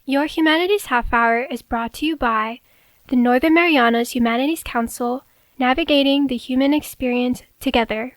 Your Humanities Half Hour is brought to you by the Northern Marianas Humanities Council, navigating the human experience together.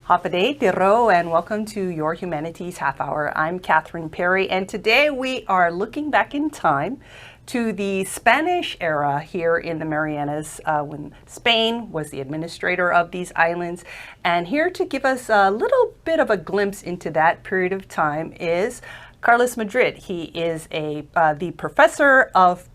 Hapade Tiro, and welcome to Your Humanities Half Hour. I'm Catherine Perry, and today we are looking back in time to the Spanish era here in the Marianas when Spain was the administrator of these islands. And here to give us a little bit of a glimpse into that period of time is Carlos Madrid. He is the professor of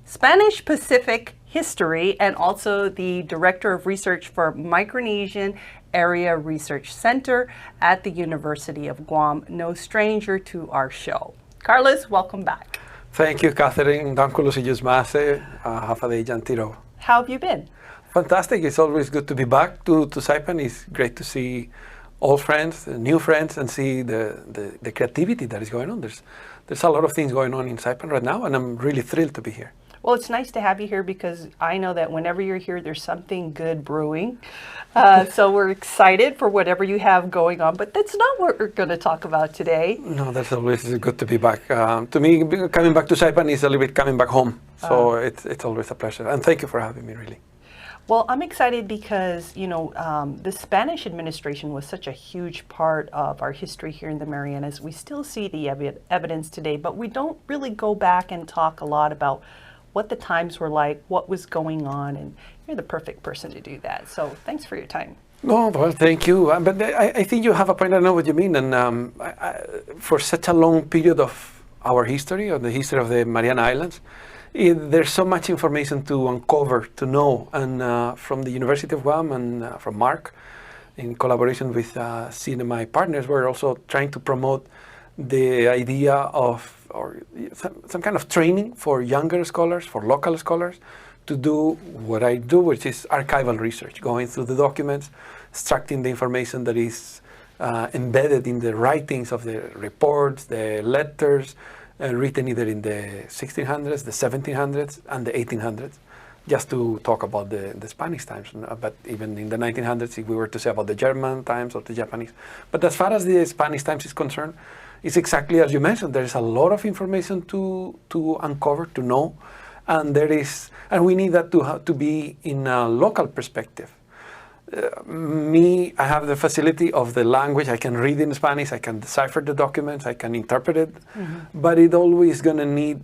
Spanish Pacific History and also the Director of Research for Micronesian Area Research Center at the University of Guam. No stranger to our show. Carlos, welcome back. Thank you, Catherine. Dankulos ijusmase, hafade jantiro. How have you been? Fantastic. It's always good to be back to Saipan. It's great to see old friends, new friends, and see the creativity that is going on. There's a lot of things going on in Saipan right now, and I'm really thrilled to be here. Well, it's nice to have you here because I know that whenever you're here, there's something good brewing. So we're excited for whatever you have going on, but that's not what we're going to talk about today. No, that's always good to be back. To me, coming back to Saipan is a little bit coming back home. So it's always a pleasure. And thank you for having me, really. Well, I'm excited because, the Spanish administration was such a huge part of our history here in the Marianas. We still see the evidence today, but we don't really go back and talk a lot about what the times were like, what was going on, and you're the perfect person to do that. So thanks for your time. No, well, thank you. But I think you have a point. I know what you mean. And for such a long period of our history, of the history of the Mariana Islands, there's so much information to uncover, to know. And from the University of Guam and from Mark, in collaboration with CNMI partners, we're also trying to promote the idea of some kind of training for younger scholars, for local scholars, to do what I do, which is archival research, going through the documents, extracting the information that is embedded in the writings of the reports, the letters, written either in the 1600s, the 1700s, and the 1800s, just to talk about the Spanish times. But even in the 1900s, if we were to say about the German times or the Japanese. But as far as the Spanish times is concerned, it's exactly as you mentioned. There is a lot of information to uncover, to know, and we need that to be in a local perspective. I have the facility of the language. I can read in Spanish. I can decipher the documents. I can interpret it, but it always going to need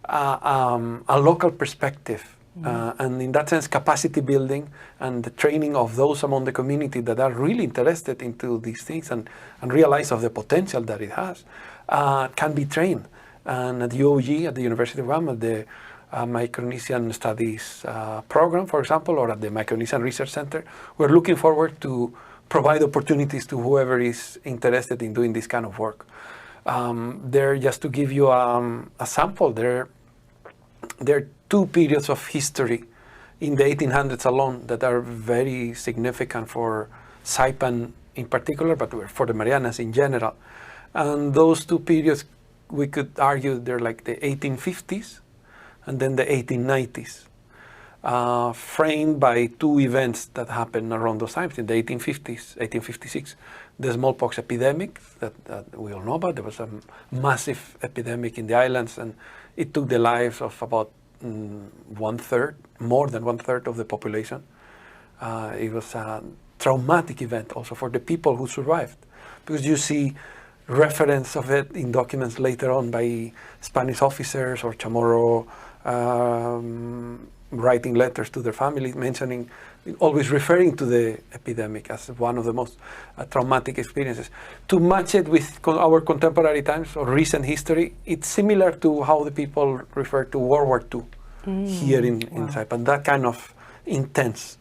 a local perspective. And in that sense, capacity building and the training of those among the community that are really interested into these things and realize of the potential that it has can be trained. And at the UOG, at the University of Guam, at the Micronesian Studies program, for example, or at the Micronesian Research Center, we're looking forward to provide opportunities to whoever is interested in doing this kind of work. Just to give you a sample, there are two periods of history in the 1800s alone that are very significant for Saipan in particular, but for the Marianas in general. And those two periods, we could argue they're like the 1850s and then the 1890s, framed by two events that happened around those times. In the 1850s, 1856, the smallpox epidemic that we all know about. There was a massive epidemic in the islands, and it took the lives of about more than one third of the population. It was a traumatic event also for the people who survived, because you see reference of it in documents later on by Spanish officers or Chamorro writing letters to their families, always referring to the epidemic as one of the most traumatic experiences. To match it with our contemporary times or recent history, it's similar to how the people refer to World War II here in Saipan, that kind of intense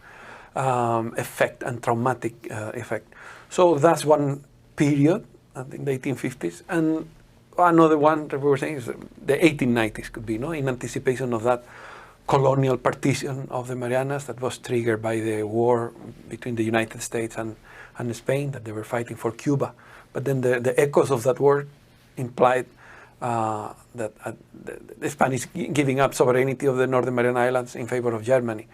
effect and traumatic effect. So that's one period, I think the 1850s. And another one that we were saying is the 1890s could be, no, in anticipation of that colonial partition of the Marianas that was triggered by the war between the United States and Spain, that they were fighting for Cuba. But then the echoes of that war implied that the Spanish giving up sovereignty of the Northern Mariana Islands in favor of Germany,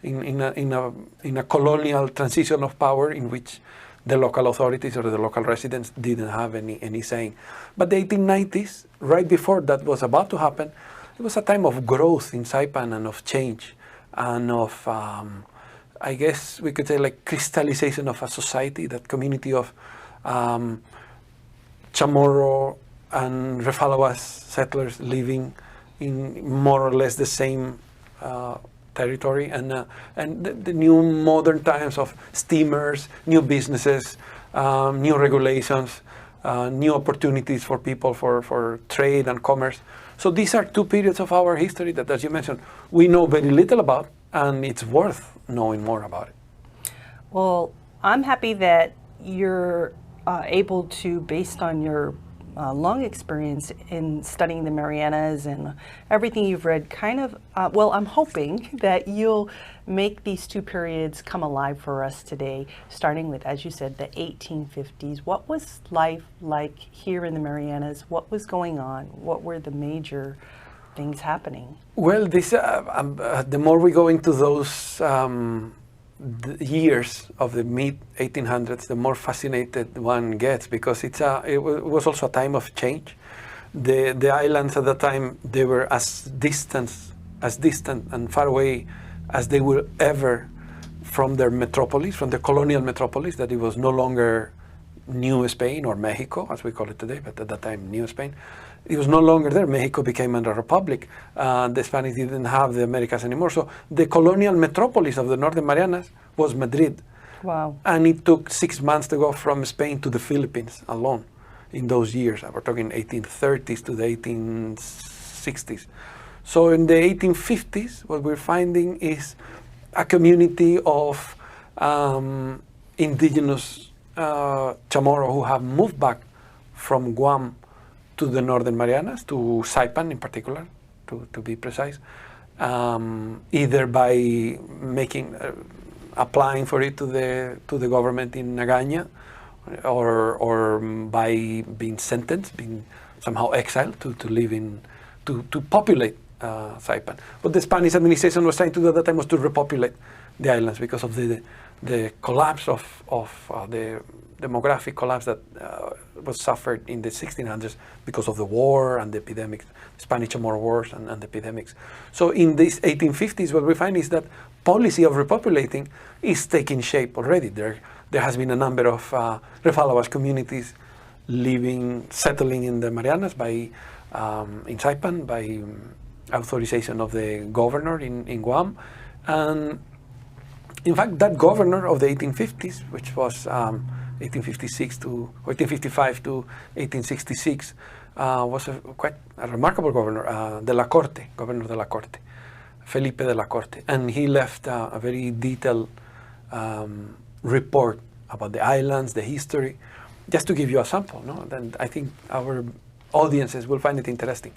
in a colonial transition of power in which the local authorities or the local residents didn't have any saying. But the 1890s, right before that was about to happen, it was a time of growth in Saipan and of change and of, I guess we could say, like crystallization of a society, that community of Chamorro and Refalawas settlers living in more or less the same territory, and the new modern times of steamers, new businesses, new regulations, new opportunities for people for trade and commerce. So these are two periods of our history that, as you mentioned, we know very little about, and it's worth knowing more about it. Well, I'm happy that you're able to, based on your long experience in studying the Marianas and everything you've read, kind of, well, I'm hoping that you'll make these two periods come alive for us today, starting with, as you said, the 1850s. What was life like here in the Marianas? What was going on? What were the major things happening? Well, this the more we go into those the years of the mid-1800s, the more fascinated one gets, because it was also a time of change. The islands at the time, they were as distant and far away as they were ever from their metropolis, from the colonial metropolis, that it was no longer New Spain or Mexico, as we call it today, but at that time, New Spain. It was no longer there. Mexico became a republic. The Spanish didn't have the Americas anymore. So the colonial metropolis of the Northern Marianas was Madrid. Wow. And it took 6 months to go from Spain to the Philippines alone in those years. We're talking 1830s to the 1860s. So in the 1850s, what we're finding is a community of indigenous Chamorro who have moved back from Guam to the Northern Marianas, to Saipan in particular, to be precise, either by applying for it to the government in Nagaña, or by being sentenced, being somehow exiled to live to populate Saipan. What the Spanish administration was trying to do at that time was to repopulate the islands because of the collapse of the demographic collapse that was suffered in the 1600s because of the war and the epidemics, Spanish Chamorro wars and the epidemics. So in these 1850s, what we find is that policy of repopulating is taking shape already. There has been a number of Refalawas communities settling in the Marianas in Saipan by authorization of the governor in Guam. And in fact, that governor of the 1850s, which was 1855 to 1866, was quite a remarkable governor, Governor de la Corte, Felipe de la Corte. And he left a very detailed report about the islands, the history. Just to give you a sample, no? Then I think our audiences will find it interesting.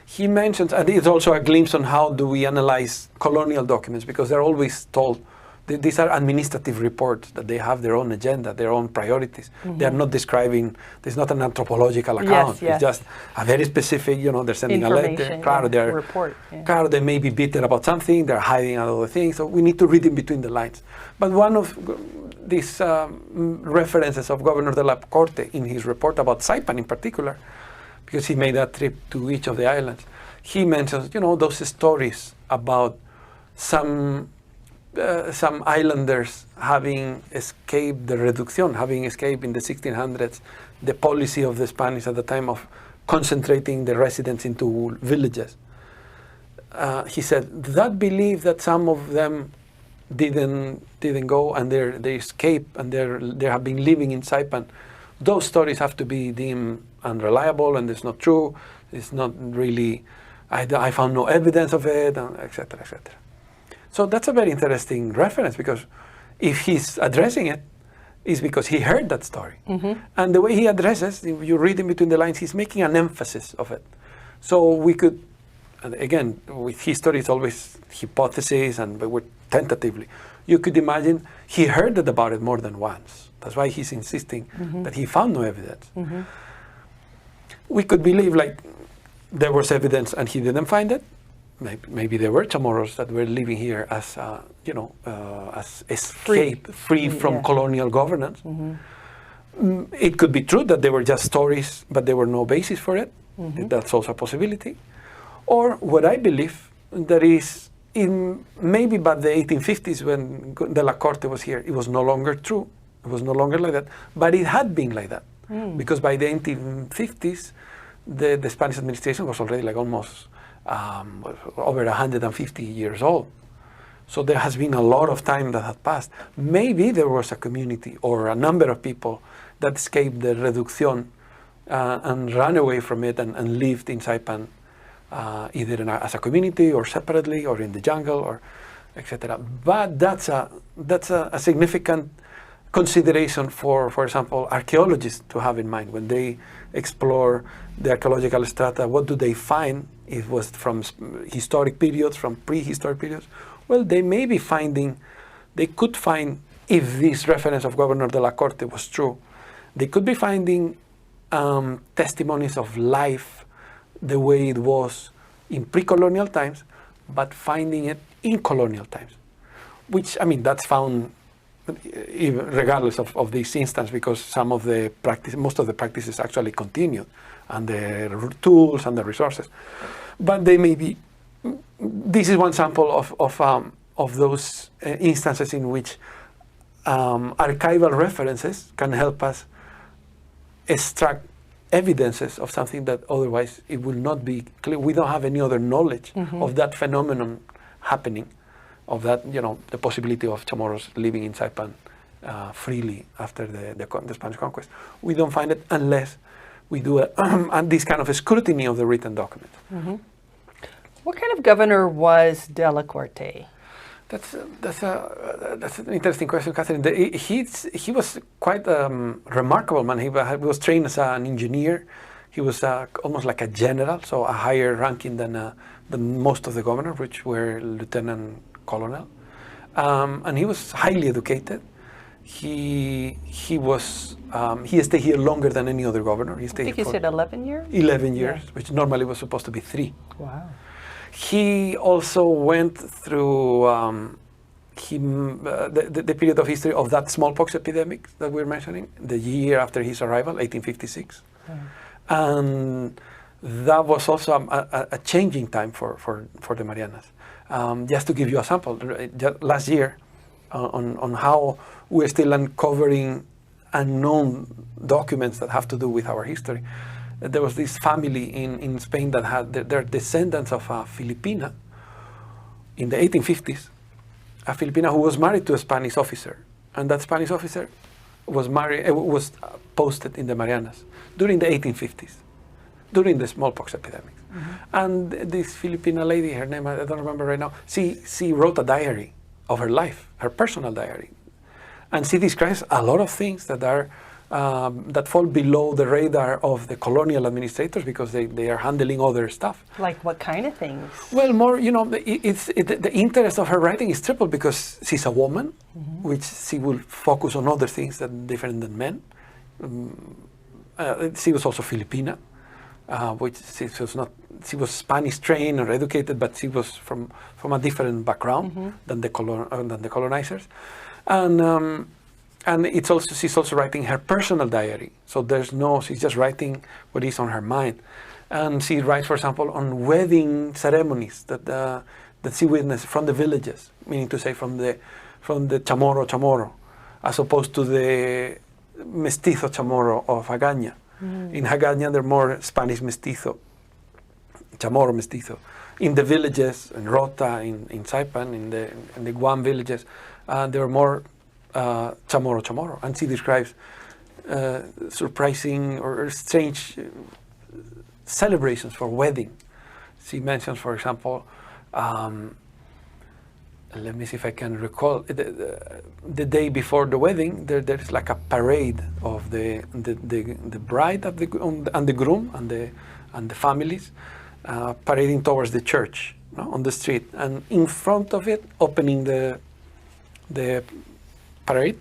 He mentions, and it's also a glimpse on how do we analyze colonial documents, because they're always told, these are administrative reports, that they have their own agenda, their own priorities. Mm-hmm. They are not describing, there's not an anthropological account. Yes. It's just a very specific, they're sending a letter. Claro, they're, report. Yeah. Claro, they may be bitter about something, they're hiding other things, so we need to read in between the lines. But one of these references of Governor de la Corte in his report about Saipan in particular, because he made that trip to each of the islands, he mentions, those stories about some islanders having escaped the reducción, having escaped in the 1600s the policy of the Spanish at the time of concentrating the residents into villages. He said that belief that some of them didn't go and they escaped and they have been living in Saipan, those stories have to be deemed unreliable and it's not true. It's not really. I found no evidence of it, etc., etc. So that's a very interesting reference, because if he's addressing it, is because he heard that story. And the way he addresses, if you read in between the lines, he's making an emphasis of it. So we could, and again, with history, it's always hypothesis and we're tentatively. You could imagine he heard about it more than once. That's why he's insisting that he found no evidence. We could believe like there was evidence and he didn't find it. Maybe there were Chamorros that were living here as, as escape, free from colonial governance. It could be true that they were just stories, but there were no basis for it. That's also a possibility. Or what I believe, that is, in maybe by the 1850s when De la Corte was here, it was no longer true. It was no longer like that, but it had been like that. Because by the 1850s, the Spanish administration was already like almost over 150 years old. So there has been a lot of time that had passed. Maybe there was a community or a number of people that escaped the reducción and ran away from it and lived in Saipan, either as a community or separately or in the jungle or etc. But that's a significant consideration for example, archaeologists to have in mind when they explore the archaeological strata. What do they find? It was from historic periods, from prehistoric periods. Well, they may be finding, they could find, if this reference of Governor de la Corte was true, they could be finding testimonies of life the way it was in pre-colonial times, but finding it in colonial times. Which, I mean, that's found even regardless of this instance, because some of the practice, most of the practices actually continued, and the tools and the resources. But they may be, this is one sample of those instances in which archival references can help us extract evidences of something that otherwise it will not be clear. We don't have any other knowledge of that phenomenon happening, of that, the possibility of Chamorros living in Saipan freely after the Spanish conquest. We don't find it unless we do this kind of a scrutiny of the written document. What kind of governor was De la Corte? That's an interesting question, Catherine. He was quite a remarkable man. He was trained as an engineer. He was almost like a general, so a higher ranking than most of the governors, which were lieutenant colonel. And he was highly educated. He stayed here longer than any other governor. He stayed I think you said 11 years? 11 years, which normally was supposed to be 3. Wow. He also went through the period of history of that smallpox epidemic that we're mentioning, the year after his arrival, 1856. And that was also a changing time for the Marianas. Just to give you a sample, last year, on how we're still uncovering unknown documents that have to do with our history. There was this family in Spain that had, they're descendants of a Filipina in the 1850s, a Filipina who was married to a Spanish officer. And that Spanish officer was posted in the Marianas during the 1850s, during the smallpox epidemic. And this Filipina lady, her name, I don't remember right now, she wrote a diary of her life, her personal diary. And she describes a lot of things that are that fall below the radar of the colonial administrators because they are handling other stuff. Like what kind of things? Well, more, the interest of her writing is triple because she's a woman, which she will focus on other things that are different than men. She was also Filipina, which she was Spanish trained or educated, but she was from a different background than the colonizers. And she's also writing her personal diary. So she's just writing what is on her mind. And she writes, for example, on wedding ceremonies that she witnessed from the villages, meaning to say from the Chamorro, as opposed to the mestizo Chamorro of Agaña. In Agaña, they're more Spanish mestizo, Chamorro mestizo. In the villages, in Rota, in Saipan, in the Guam villages, they were more Chamorro. And she describes surprising or strange celebrations for wedding. She mentions, for example, let me see if I can recall, the day before the wedding, there's like a parade of the bride of and the groom and the families parading towards the church, no, on the street. And in front of it, opening the parade,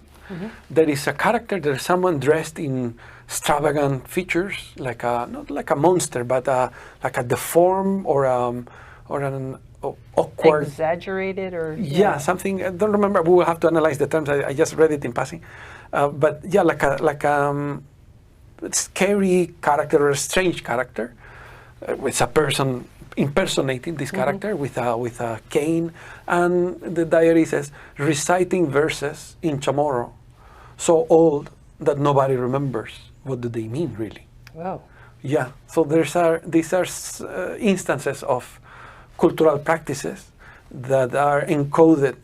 there is a character, there's someone dressed in extravagant features, like not like a monster, but like a deformed or an awkward, exaggerated, or yeah, something. I don't remember. We will have to analyze the terms. I just read it in passing, but yeah, like a scary character or a strange character. It's a person impersonating this character with a cane, and the diary says reciting verses in Chamorro, so old that nobody remembers. What do they mean, really? Wow. Yeah. So these are instances of cultural practices that are encoded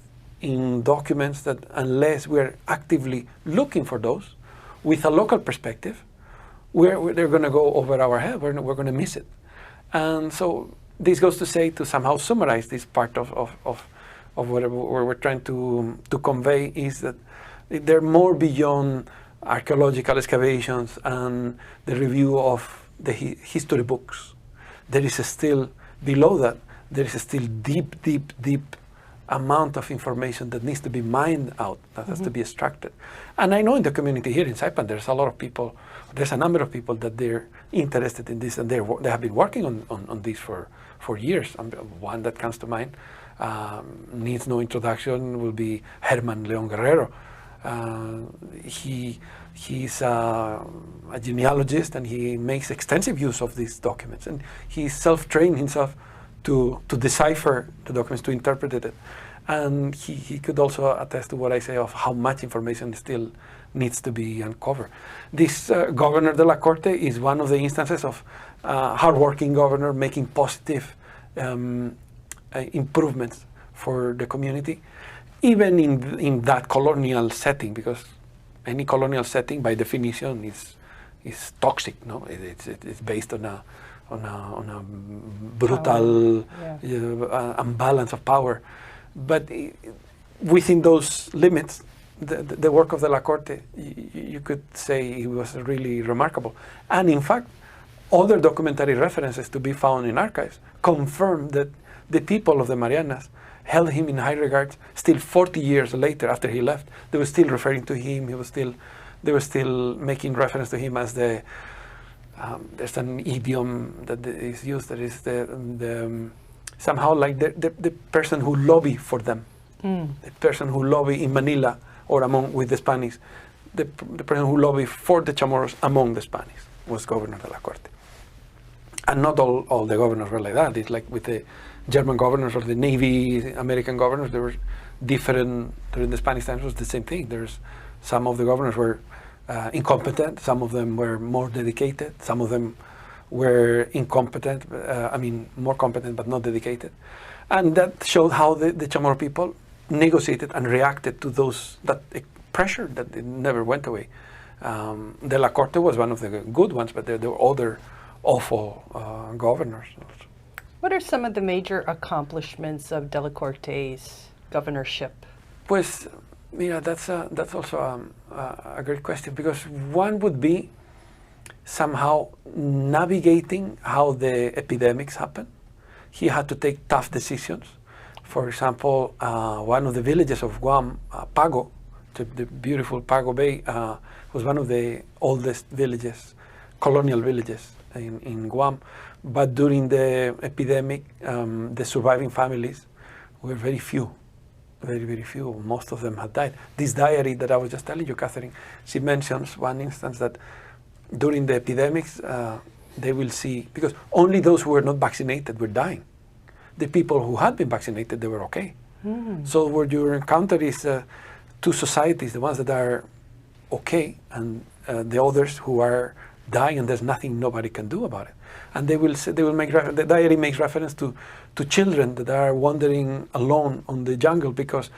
in documents that, unless we're actively looking for those with a local perspective, they're going to go over our head. We're going to miss it. And so this goes to say, to somehow summarize this part of what we're trying to convey, is that they're more beyond archaeological excavations and the review of the history books. There is still, below that, there is still deep amount of information that needs to be mined out, that has to be extracted. And I know in the community here in Saipan, there's a lot of people, there's a number of people that they're interested in this, and they have been working on this for years. One that comes to mind, needs no introduction, will be Herman Leon Guerrero. He's a genealogist, and he makes extensive use of these documents, and he self-trained himself to decipher the documents, to interpret it. And he could also attest to what I say of how much information still needs to be uncovered. This Governor de la Corte is one of the instances of hardworking governor making positive improvements for the community, even in that colonial setting, because any colonial setting by definition is toxic. No, it's based on a brutal imbalance of power. But within those limits, the work of de la Corte, you could say it was really remarkable. And in fact, other documentary references to be found in archives confirm that the people of the Marianas held him in high regard still 40 years later after he left. They were still referring to him. They were still making reference to him as the, there's an idiom that is used, that is the somehow like the person who lobby for them, the person who lobby in Manila or with the Spanish, the person who lobby for the Chamorros among the Spanish was Governor de la Corte. And not all the governors were like that. It's like with the German governors or the Navy American governors, there were different. During the Spanish times, it was the same thing. There's some of the governors were incompetent, some of them were more dedicated, some of them were incompetent, more competent but not dedicated. And that showed how the Chamorro people negotiated and reacted to that pressure that it never went away. De la Corte was one of the good ones, but there were other awful governors. What are some of the major accomplishments of de la Corte's governorship? Pues, mira, that's also a great question, because one would be somehow navigating how the epidemics happen. He had to take tough decisions. For example, one of the villages of Guam, Pago, the beautiful Pago Bay, was one of the oldest villages, colonial villages in Guam. But during the epidemic, the surviving families were very few, very, very few. Most of them had died. This diary that I was just telling you, Catherine, she mentions one instance that during the epidemics, they will see, because only those who were not vaccinated were dying. The people who had been vaccinated, they were okay. So what you encounter is two societies, the ones that are okay and the others who are dying, and there's nothing nobody can do about it. And they will make the diary makes reference to children that are wandering alone on the jungle because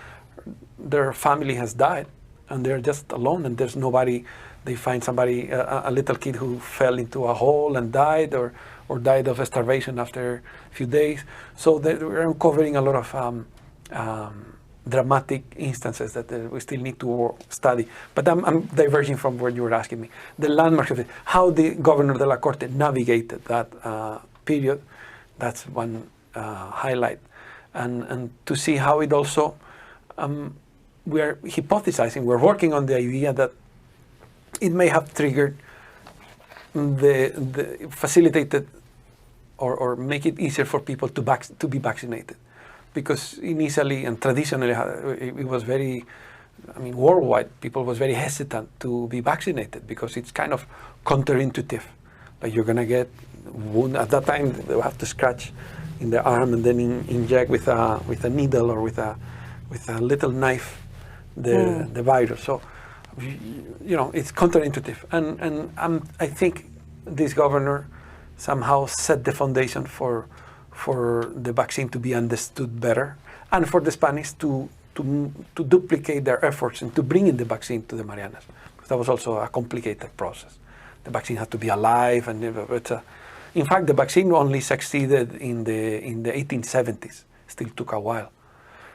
their family has died and they're just alone and there's nobody. They find somebody, a little kid who fell into a hole and died, or died of starvation after a few days. So we're uncovering a lot of dramatic instances that we still need to study. But I'm diverging from what you were asking me. The landmarks of it, how the governor de la Corte navigated that period, that's one highlight. And to see how it also, we're hypothesizing, we're working on the idea that it may have triggered the facilitated or make it easier for people to be vaccinated. Because initially and traditionally, it was very, worldwide, people was very hesitant to be vaccinated because it's kind of counterintuitive. Like you're gonna get wound. At that time, they have to scratch in the arm and then inject with a needle or with a little knife the virus. So, it's counterintuitive. And I think this governor somehow set the foundation for the vaccine to be understood better, and for the Spanish to duplicate their efforts and to bring in the vaccine to the Marianas. Because that was also a complicated process. The vaccine had to be alive, and in fact, the vaccine only succeeded in the 1870s. Still took a while,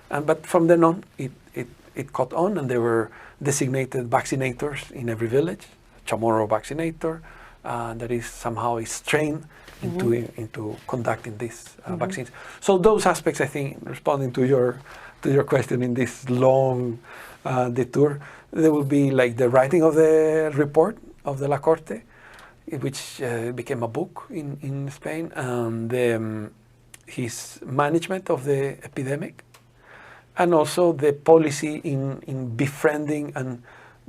but from then on, it caught on, and there were designated vaccinators in every village. Chamorro vaccinator that is somehow trained into conducting these vaccines. So those aspects, I think, responding to your question in this long detour, there will be like the writing of the report of the La Corte, which became a book in Spain, and his management of the epidemic, and also the policy in befriending and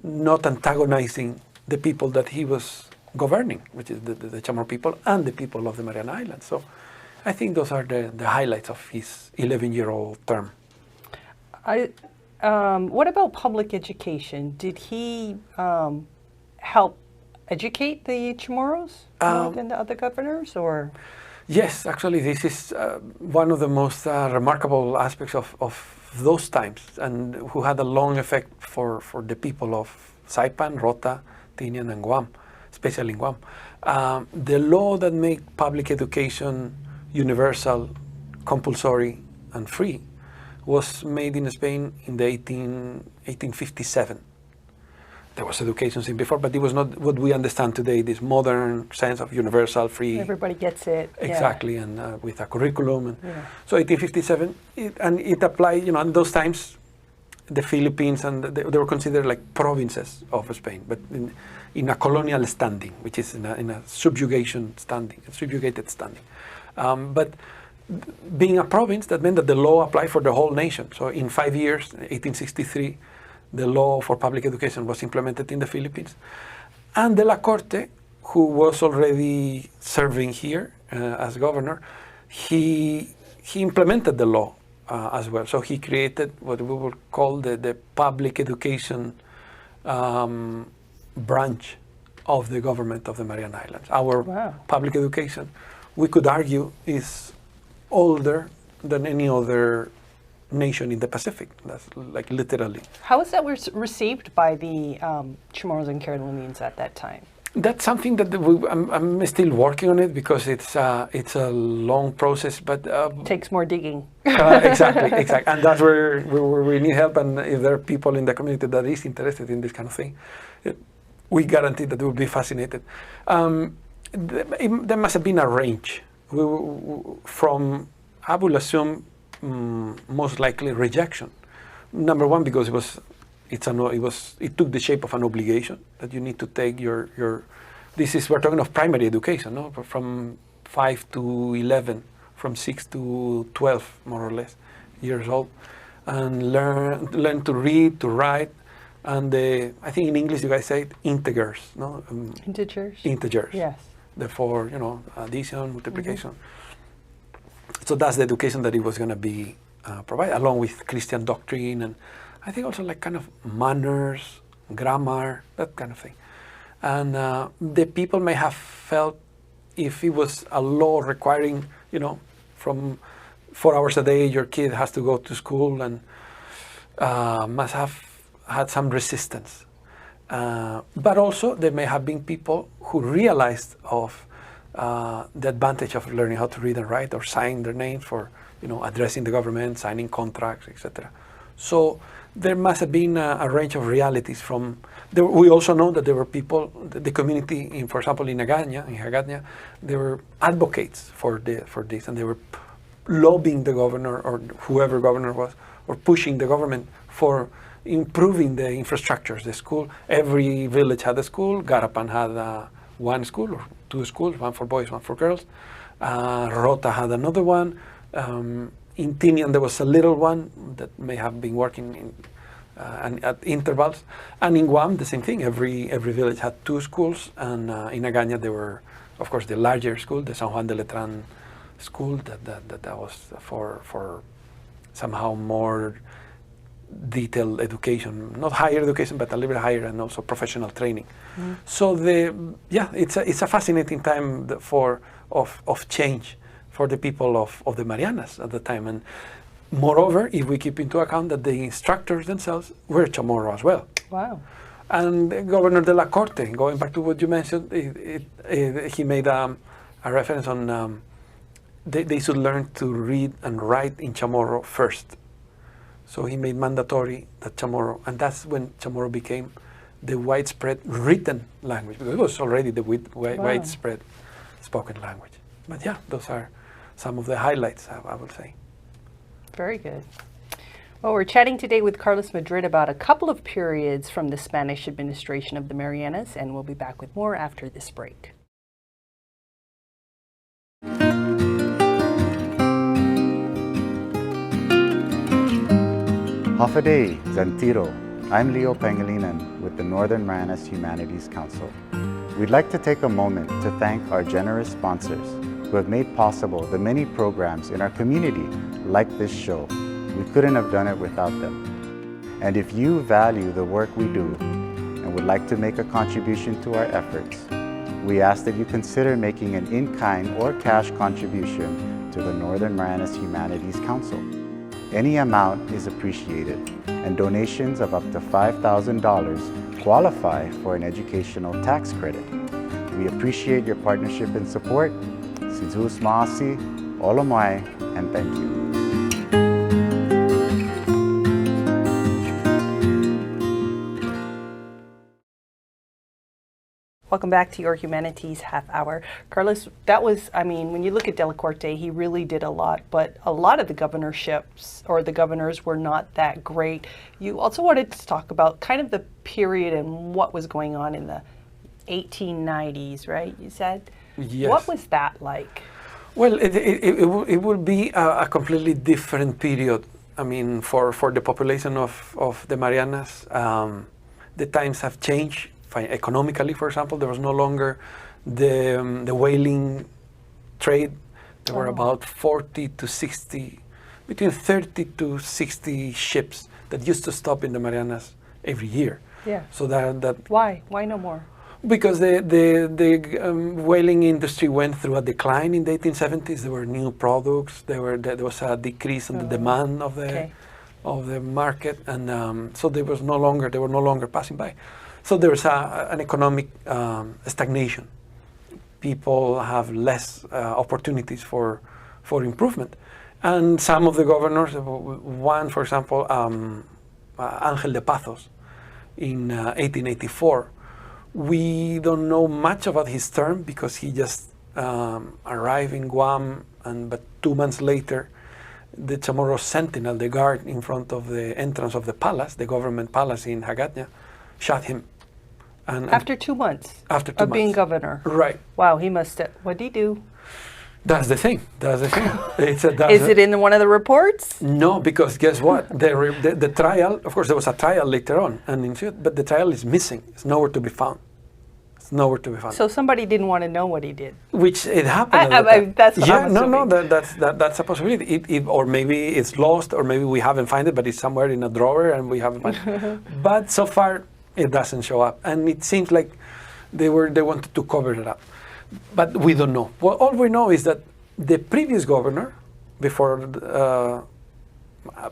not antagonizing the people that he was governing, which is the Chamorro people and the people of the Mariana Islands. So I think those are the highlights of his 11-year-old term. What about public education? Did he help educate the Chamorros more than the other governors, or? Yes, actually, this is one of the most remarkable aspects of those times, and who had a long effect for the people of Saipan, Rota, Tinian, and Guam, especially in Guam. The law that made public education universal, compulsory, and free was made in Spain in the 1857. There was education since before, but it was not what we understand today, this modern sense of universal, free. Everybody gets it. Exactly, and with a curriculum. And so 1857, it applied, in those times, the Philippines, and they were considered like provinces of Spain, but in a colonial standing, which is in a subjugated standing. But being a province, that meant that the law applied for the whole nation. So in 5 years, 1863, the law for public education was implemented in the Philippines. And de la Corte, who was already serving here as governor, he implemented the law as well. So he created what we would call the public education branch of the government of the Mariana Islands. Our public education, we could argue, is older than any other nation in the Pacific. That's like literally. How was that received by the Chamorros and Carolinians at that time? That's something that I'm still working on it, because it's a long process, but takes more digging. Exactly, and that's where we need help. And if there are people in the community that is interested in this kind of thing, we guarantee that they will be fascinated. There must have been a range from, I will assume, most likely rejection. Number one, because it took the shape of an obligation that you need to take your we're talking of primary education, no? From 5 to 11, from 6 to 12, more or less, years old, and learn to read, to write, and I think in English you guys say it, integers, no? Integers. Yes. Therefore, addition, multiplication. So that's the education that it was going to be provided, along with Christian doctrine, and I think also like kind of manners, grammar, that kind of thing. And the people may have felt, if it was a law requiring, from 4 hours a day, your kid has to go to school, and must have had some resistance. But also there may have been people who realized of the advantage of learning how to read and write, or sign their names for, addressing the government, signing contracts, etc. So there must have been a range of realities from. We also know that there were people, the community, for example, in Haggadah, they were advocates for this, and they were lobbying the governor or whoever governor was, or pushing the government for improving the infrastructures, the school. Every village had a school. Garapan had one school or two schools, one for boys, one for girls. Rota had another one. In Tinian there was a little one that may have been working in, and at intervals. And in Guam, the same thing. Every village had two schools, and in Agaña there were, of course, the larger school, the San Juan de Letran school, that was for somehow more detailed education, not higher education, but a little bit higher, and also professional training. Mm. So it's a fascinating time of change for the people of the Marianas at the time. And moreover, if we keep into account that the instructors themselves were Chamorro as well. Wow. And Governor de la Corte, going back to what you mentioned, he made a reference on they should learn to read and write in Chamorro first. So he made mandatory that Chamorro, and that's when Chamorro became the widespread written language, because it was already the widespread spoken language. But yeah, those are some of the highlights, I would say. Very good. Well, we're chatting today with Carlos Madrid about a couple of periods from the Spanish administration of the Marianas, and we'll be back with more after this break. Hafaday, Zantiro. I'm Leo Pangilinan with the Northern Marianas Humanities Council. We'd like to take a moment to thank our generous sponsors who have made possible the many programs in our community like this show. We couldn't have done it without them. And if you value the work we do and would like to make a contribution to our efforts, we ask that you consider making an in-kind or cash contribution to the Northern Marianas Humanities Council. Any amount is appreciated, and donations of up to $5,000 qualify for an educational tax credit. We appreciate your partnership and support. Sidus Maasi, Olomai, and thank you. Welcome back to your Humanities Half Hour. Carlos, that was, I mean, when you look at De La Corte, he really did a lot, but a lot of the governorships or the governors were not that great. You also wanted to talk about kind of the period and what was going on in the 1890s, right? You said? Yes. What was that like? Well, it will be a completely different period. I mean, for the population of the Marianas, the times have changed. Economically, for example, there was no longer the whaling trade. There were about 40 to 60, between 30 to 60 ships that used to stop in the Marianas every year. Yeah. So that Why no more? Because the whaling industry went through a decline in the 1870s. There were new products. There was a decrease in the demand of the market, and so they were no longer passing by. So there's an economic stagnation. People have less opportunities for improvement. And some of the governors, one, for example, Ángel de Pazos in 1884, we don't know much about his term because he just arrived in Guam, but 2 months later, the Chamorro Sentinel, the guard in front of the entrance of the palace, the government palace in Haggadah, shot him. And After 2 months after 2 of being governor. Right. Wow, he must have, what did he do? That's the thing. Is it in one of the reports? No, because guess what? The trial, of course, there was a trial later on, but the trial is missing. It's nowhere to be found. So somebody didn't want to know what he did. Which it happened. That's what I'm assuming. That's a possibility. Or maybe it's lost, or maybe we haven't found it, but it's somewhere in a drawer and we haven't found it. But so far, it doesn't show up, and it seems like they wanted to cover it up, but we don't know. Well, all we know is that the previous governor, before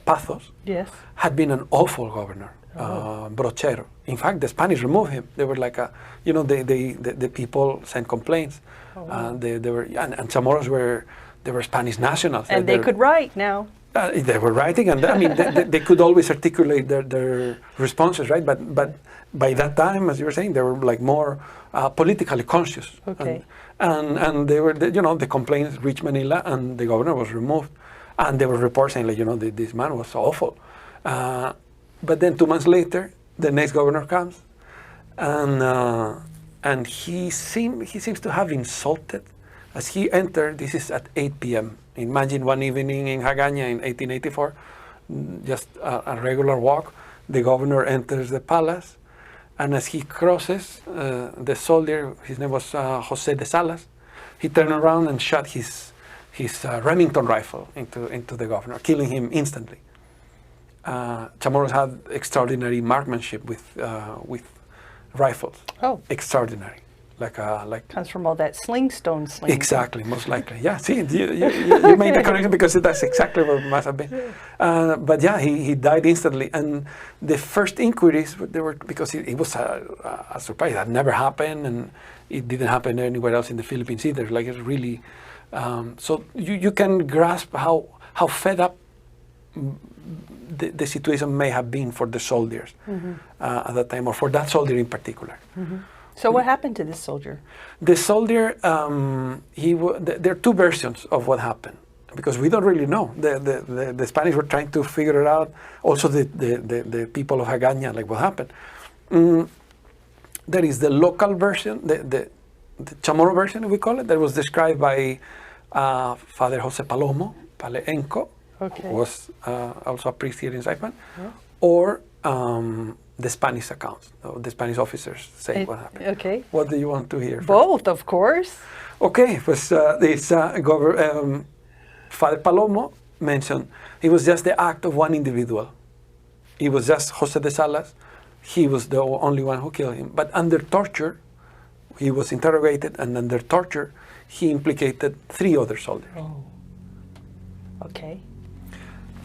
Pazos, yes, had been an awful governor, Brochero. In fact, the Spanish removed him. They were like the people sent complaints. They were, and Chamorros were Spanish nationals, and they could write now. They were writing, and I mean, they could always articulate their responses, right? But by that time, as you were saying, they were like more politically conscious. Okay. And they were, the complaints reached Manila, and the governor was removed. And there were reports saying, like, this man was awful. But then 2 months later, the next governor comes, and he seems to have insulted. As he entered, this is at 8 p.m. Imagine one evening in Hagaña in 1884, just a regular walk. The governor enters the palace, and as he crosses, the soldier, his name was Jose de Salas, he turned around and shot his Remington rifle into the governor, killing him instantly. Chamorros had extraordinary marksmanship with rifles. Oh. Extraordinary. Comes from all that slingstone sling. Exactly, most likely. Yeah, see, you made the connection because that's exactly what it must have been. But yeah, he died instantly. And the first inquiries, they were, because it was a surprise. That never happened, and it didn't happen anywhere else in the Philippines either. Like, it's really, so you can grasp how fed up the situation may have been for the soldiers at that time, or for that soldier in particular. Mm-hmm. So what happened to this soldier? The soldier, there are two versions of what happened, because we don't really know. The Spanish were trying to figure it out. Also, the people of Hagaña, like, what happened. There is the local version, the Chamorro version, we call it, that was described by Father Jose Palomo, Paleenco, who was also a priest here in Saipan, or the Spanish accounts, the Spanish officers say what happened. Okay. What do you want to hear? Both, of course. Okay, pues this Father Palomo mentioned it was just the act of one individual. It was just Jose de Salas. He was the only one who killed him. But under torture, he was interrogated, and under torture, he implicated 3 other soldiers. Oh. Okay.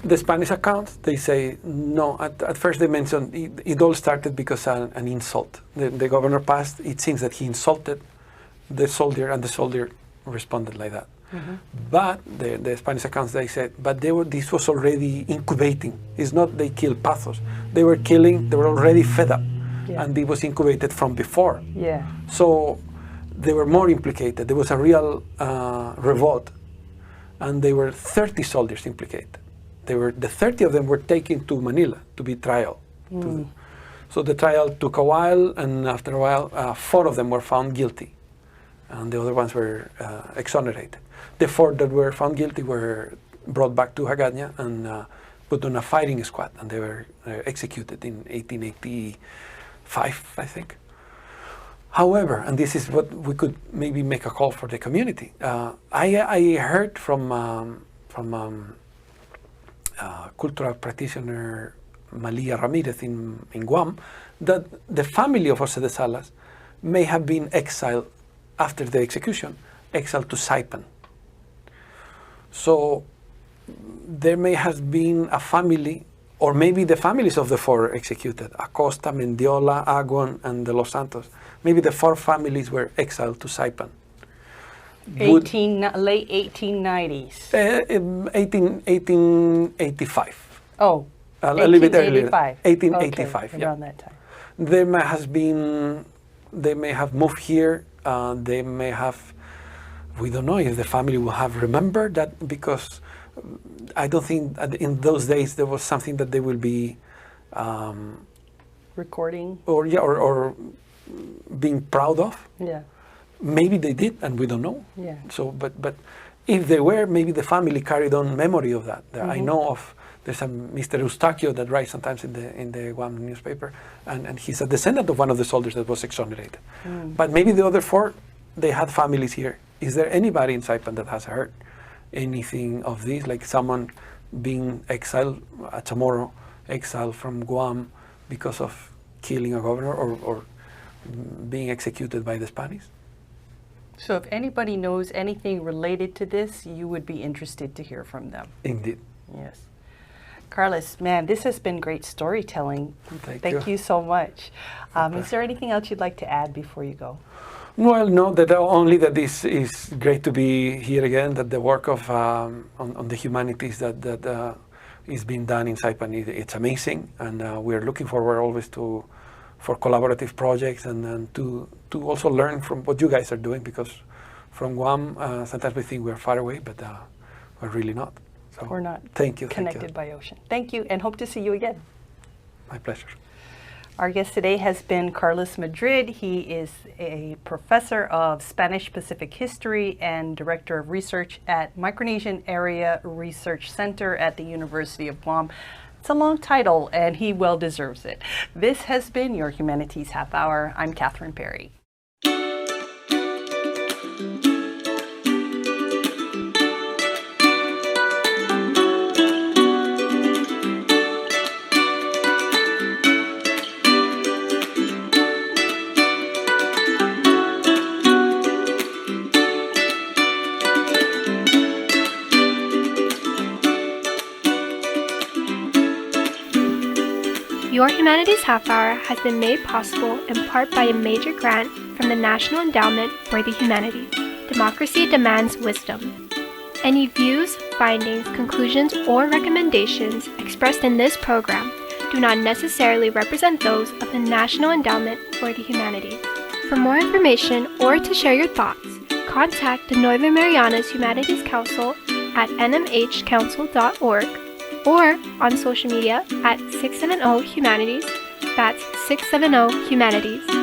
The Spanish accounts, they say, no, at first they mentioned it all started because an insult. The governor passed, it seems that he insulted the soldier, and the soldier responded like that. Mm-hmm. But the Spanish accounts, they said, but this was already incubating. It's not they killed pathos. They were killing, they were already fed up, and it was incubated from before. Yeah. So they were more implicated. There was a real revolt, and there were 30 soldiers implicated. The 30 of them were taken to Manila to be trial. So the trial took a while, and after a while, 4 of them were found guilty, and the other ones were exonerated. The 4 that were found guilty were brought back to Hagaña and put on a firing squad, and they were executed in 1885, I think. However, and this is what we could maybe make a call for the community. I heard from cultural practitioner Malia Ramirez in Guam that the family of Jose de Salas may have been exiled after the execution, exiled to Saipan. So there may have been a family, or maybe the families of the 4 executed, Acosta, Mendiola, Aguon, and de Los Santos. Maybe the 4 families were exiled to Saipan. Late 1890s. 1885. Oh, a little bit earlier. 1885. Okay, around that time. They may have moved here. They may have, we don't know if the family will have remembered that, because I don't think in those days there was something that they will be recording or being proud of. Yeah. Maybe they did, and we don't know. Yeah. So, but if they were, maybe the family carried on memory of that. I know of, there's a Mr. Eustaquio that writes sometimes in the Guam newspaper, and he's a descendant of one of the soldiers that was exonerated. But maybe the other 4, they had families here. Is there anybody in Saipan that has heard anything of this, like someone being exiled, a Chamorro, exiled from Guam because of killing a governor or being executed by the Spanish? So if anybody knows anything related to this, you would be interested to hear from them. Indeed. Yes. Carlos, man, this has been great storytelling. Thank you so much. Is there anything else you'd like to add before you go? Well, no, that only that this is great to be here again. That the work of on the humanities that is being done in Saipan, it's amazing, and we are looking forward always for collaborative projects and to also learn from what you guys are doing, because from Guam sometimes we think we're far away, but we're really not. So We're not thank you. connected by ocean. Thank you, and hope to see you again. My pleasure. Our guest today has been Carlos Madrid. He is a professor of Spanish Pacific History and Director of Research at Micronesian Area Research Center at the University of Guam. It's a long title, and he well deserves it. This has been your Humanities Half Hour. I'm Catherine Perry. Your Humanities Half Hour has been made possible in part by a major grant from the National Endowment for the Humanities. Democracy demands wisdom. Any views, findings, conclusions, or recommendations expressed in this program do not necessarily represent those of the National Endowment for the Humanities. For more information or to share your thoughts, contact the Northern Marianas Humanities Council at nmhcouncil.org or on social media at 670 Humanities. That's 670 Humanities.